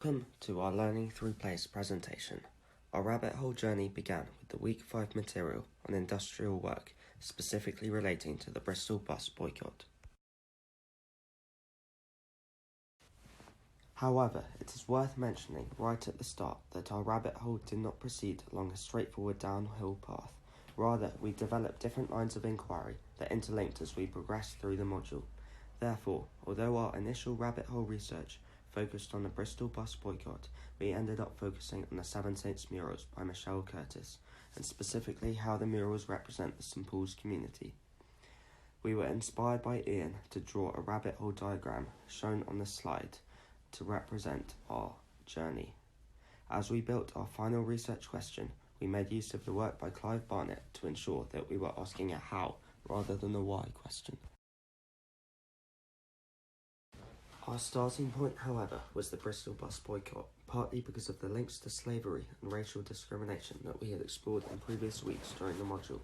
Welcome to our Learning Through Place presentation. Our rabbit hole journey began with the Week 5 material on industrial work, specifically relating to the Bristol bus boycott. However, it is worth mentioning right at the start that our rabbit hole did not proceed along a straightforward downhill path. Rather, we developed different lines of inquiry that interlinked as we progressed through the module. Therefore, although our initial rabbit hole research focused on the Bristol bus boycott, we ended up focusing on the Seven Saints murals by Michelle Curtis, and specifically how the murals represent the St Paul's community. We were inspired by Ian to draw a rabbit hole diagram shown on the slide to represent our journey. As we built our final research question, we made use of the work by Clive Barnett to ensure that we were asking a how rather than a why question. Our starting point, however, was the Bristol bus boycott, partly because of the links to slavery and racial discrimination that we had explored in previous weeks during the module.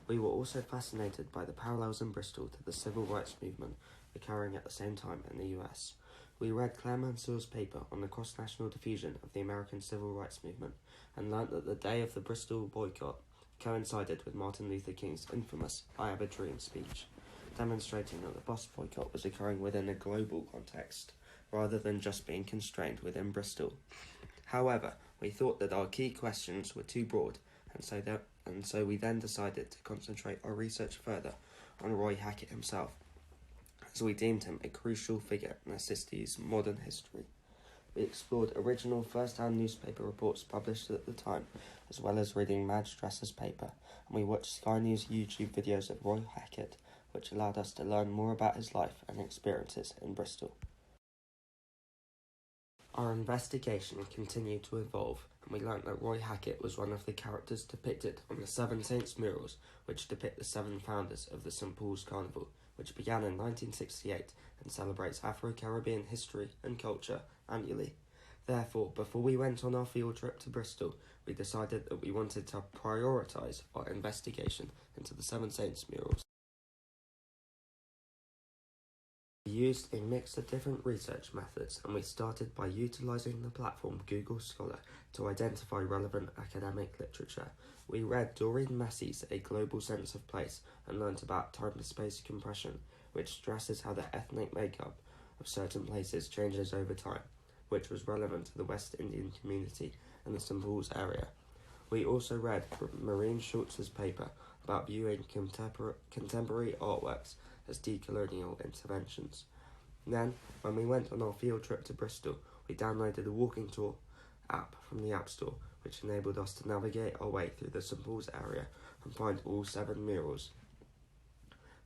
We were also fascinated by the parallels in Bristol to the civil rights movement occurring at the same time in the US. We read Claire Mansour's paper on the cross-national diffusion of the American civil rights movement and learnt that the day of the Bristol boycott coincided with Martin Luther King's infamous "I Have a Dream" speech, demonstrating that the bus boycott was occurring within a global context, rather than just being constrained within Bristol. However, we thought that our key questions were too broad, and so we then decided to concentrate our research further on Roy Hackett himself, as we deemed him a crucial figure in SSD's modern history. We explored original first-hand newspaper reports published at the time, as well as reading Madge Dresser's paper, and we watched Sky News YouTube videos of Roy Hackett, which allowed us to learn more about his life and experiences in Bristol. Our investigation continued to evolve, and we learnt that Roy Hackett was one of the characters depicted on the Seven Saints murals, which depict the 7 founders of the St Paul's Carnival, which began in 1968 and celebrates Afro-Caribbean history and culture annually. Therefore, before we went on our field trip to Bristol, we decided that we wanted to prioritise our investigation into the Seven Saints murals. We used a mix of different research methods, and we started by utilising the platform Google Scholar to identify relevant academic literature. We read Doreen Massey's A Global Sense of Place and learnt about time-to-space compression, which stresses how the ethnic makeup of certain places changes over time, which was relevant to the West Indian community and the St Paul's area. We also read Maureen Schultz's paper about viewing contemporary artworks as decolonial interventions. Then, when we went on our field trip to Bristol, we downloaded a walking tour app from the App Store, which enabled us to navigate our way through the St Paul's area and find all 7 murals.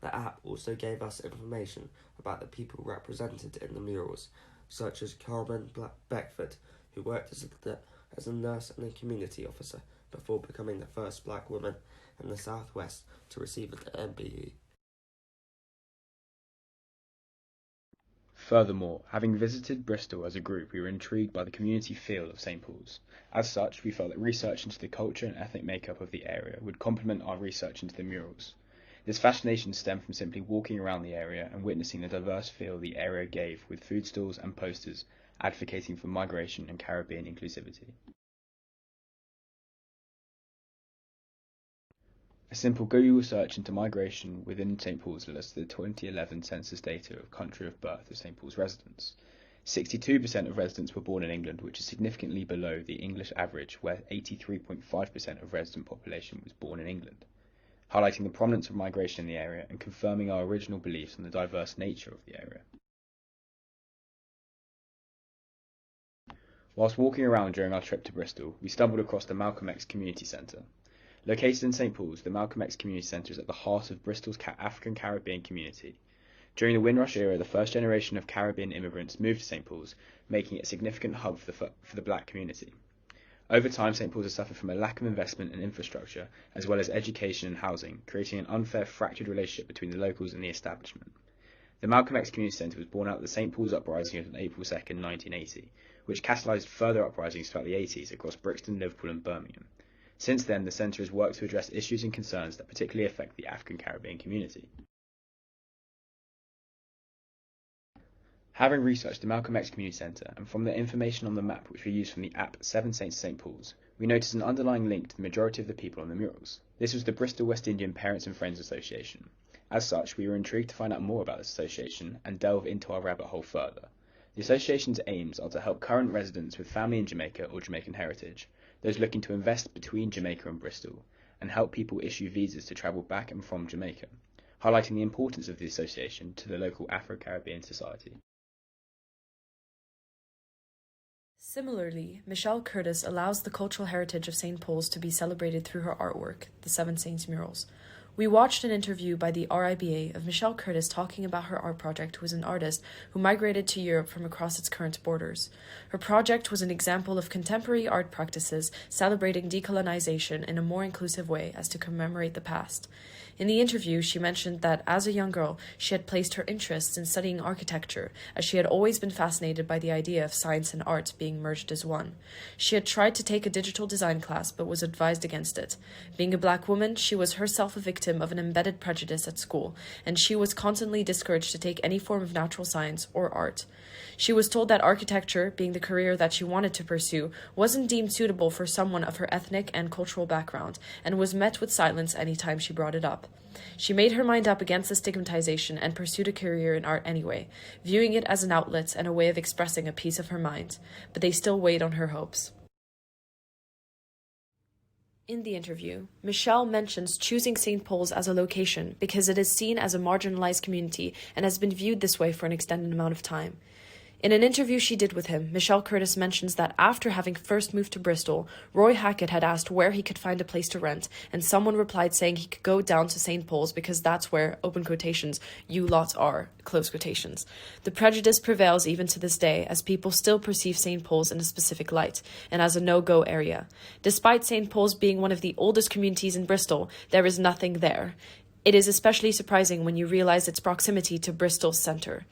The app also gave us information about the people represented in the murals, such as Carmen Beckford, who worked as a nurse and a community officer before becoming the first black woman in the Southwest to receive an MBE. Furthermore, having visited Bristol as a group, we were intrigued by the community feel of St Paul's. As such, we felt that research into the culture and ethnic makeup of the area would complement our research into the murals. This fascination stemmed from simply walking around the area and witnessing the diverse feel the area gave, with food stalls and posters advocating for migration and Caribbean inclusivity. A simple Google search into migration within St Paul's led us to the 2011 census data of country of birth of St Paul's residents. 62% of residents were born in England, which is significantly below the English average, where 83.5% of resident population was born in England, highlighting the prominence of migration in the area and confirming our original beliefs on the diverse nature of the area. Whilst walking around during our trip to Bristol, we stumbled across the Malcolm X Community Centre. Located in St Paul's, the Malcolm X Community Centre is at the heart of Bristol's African-Caribbean community. During the Windrush era, the first generation of Caribbean immigrants moved to St Paul's, making it a significant hub for the black community. Over time, St Paul's has suffered from a lack of investment in infrastructure, as well as education and housing, creating an unfair, fractured relationship between the locals and the establishment. The Malcolm X Community Centre was born out of the St Paul's Uprising on April 2, 1980, which catalysed further uprisings throughout the 80s across Brixton, Liverpool and Birmingham. Since then, the Centre has worked to address issues and concerns that particularly affect the African-Caribbean community. Having researched the Malcolm X Community Centre and from the information on the map which we used from the app Seven Saints St Paul's, we noticed an underlying link to the majority of the people on the murals. This was the Bristol West Indian Parents and Friends Association. As such, we were intrigued to find out more about this association and delve into our rabbit hole further. The association's aims are to help current residents with family in Jamaica or Jamaican heritage, those looking to invest between Jamaica and Bristol, and help people issue visas to travel back and from Jamaica, highlighting the importance of the association to the local Afro-Caribbean society. Similarly, Michelle Curtis allows the cultural heritage of St. Paul's to be celebrated through her artwork, the Seven Saints murals. We watched an interview by the RIBA of Michelle Curtis talking about her art project, who is an artist who migrated to Europe from across its current borders. Her project was an example of contemporary art practices celebrating decolonization in a more inclusive way as to commemorate the past. In the interview, she mentioned that as a young girl, she had placed her interests in studying architecture, as she had always been fascinated by the idea of science and art being merged as one. She had tried to take a digital design class, but was advised against it. Being a black woman, she was herself a victim of an embedded prejudice at school, and she was constantly discouraged to take any form of natural science or art. She was told that architecture, being the career that she wanted to pursue, wasn't deemed suitable for someone of her ethnic and cultural background, and was met with silence any time she brought it up. She made her mind up against the stigmatization and pursued a career in art anyway, viewing it as an outlet and a way of expressing a piece of her mind, but they still weighed on her hopes. In the interview, Michelle mentions choosing St. Paul's as a location because it is seen as a marginalized community and has been viewed this way for an extended amount of time. In an interview she did with him, Michelle Curtis mentions that after having first moved to Bristol, Roy Hackett had asked where he could find a place to rent, and someone replied saying he could go down to St. Paul's because that's where, open quotations, you lot are, close quotations. The prejudice prevails even to this day, as people still perceive St. Paul's in a specific light, and as a no-go area. Despite St. Paul's being one of the oldest communities in Bristol, there is nothing there. It is especially surprising when you realize its proximity to Bristol's centre.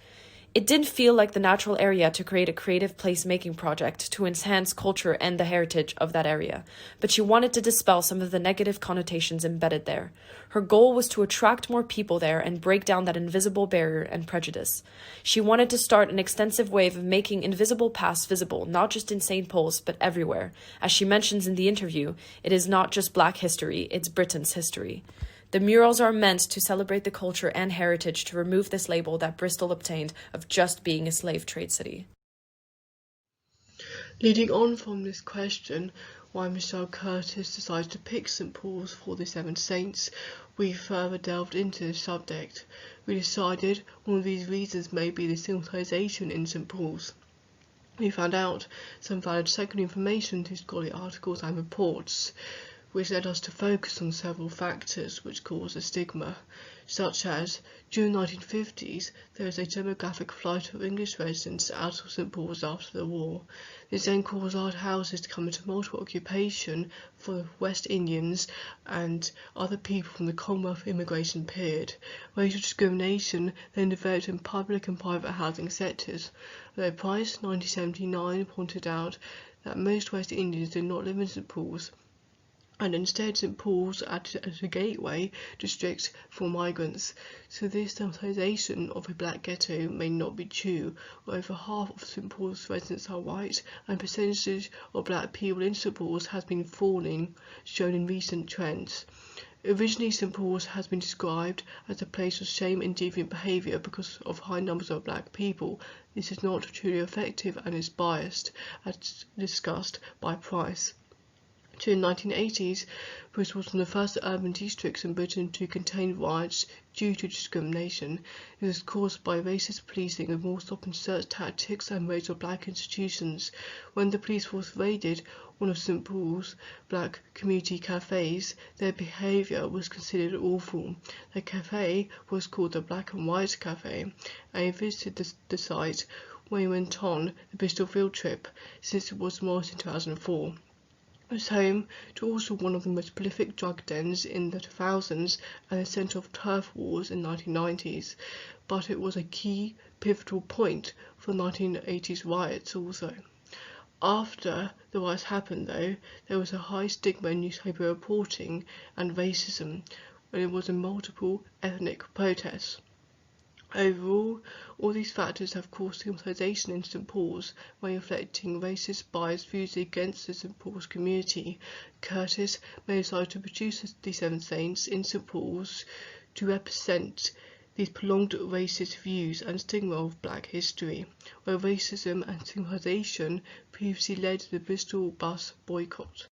It didn't feel like the natural area to create a creative place-making project to enhance culture and the heritage of that area, but she wanted to dispel some of the negative connotations embedded there. Her goal was to attract more people there and break down that invisible barrier and prejudice. She wanted to start an extensive wave of making invisible past visible, not just in St. Paul's, but everywhere. As she mentions in the interview, it is not just Black history, it's Britain's history. The murals are meant to celebrate the culture and heritage to remove this label that Bristol obtained of just being a slave trade city. Leading on from this question, why Michelle Curtis decided to pick St. Paul's for the Seven Saints, we further delved into the subject. We decided one of these reasons may be the stigmatization in St. Paul's. We found out some valid secondary information to scholarly articles and reports, which led us to focus on several factors which cause a stigma, such as, during the 1950s, there was a demographic flight of English residents out of St. Paul's after the war. This then caused art houses to come into multiple occupation for the West Indians and other people from the Commonwealth immigration period. Racial discrimination then developed in public and private housing sectors, although Price, 1979, pointed out that most West Indians did not live in St. Paul's, and instead St. Paul's acted as a gateway district for migrants. So this stigmatization of a black ghetto may not be true. Over half of St. Paul's residents are white, and percentage of black people in St. Paul's has been falling, shown in recent trends. Originally, St. Paul's has been described as a place of shame and deviant behaviour because of high numbers of black people. This is not truly effective and is biased, as discussed by Price. During the 1980s, Bristol was one of the first urban districts in Britain to contain riots due to discrimination. It was caused by racist policing with more stop-and-search tactics and raids of black institutions. When the police force raided one of St. Paul's black community cafes, their behaviour was considered awful. The cafe was called the Black and White Cafe, and he visited the site when he went on the Bristol field trip, since it was demolished in 2004. It was home to also one of the most prolific drug dens in the 2000s and the centre of turf wars in the 1990s, but it was a key pivotal point for the 1980s riots also. After the riots happened, though, there was a high stigma in newspaper reporting and racism when it was in multiple ethnic protests. Overall, all these factors have caused stigmatisation in St Paul's, by reflecting racist, biased views against the St Paul's community. Curtis may decide to produce the Seven Saints in St Paul's to represent these prolonged racist views and stigma of black history, where racism and stigmatisation previously led to the Bristol bus boycott.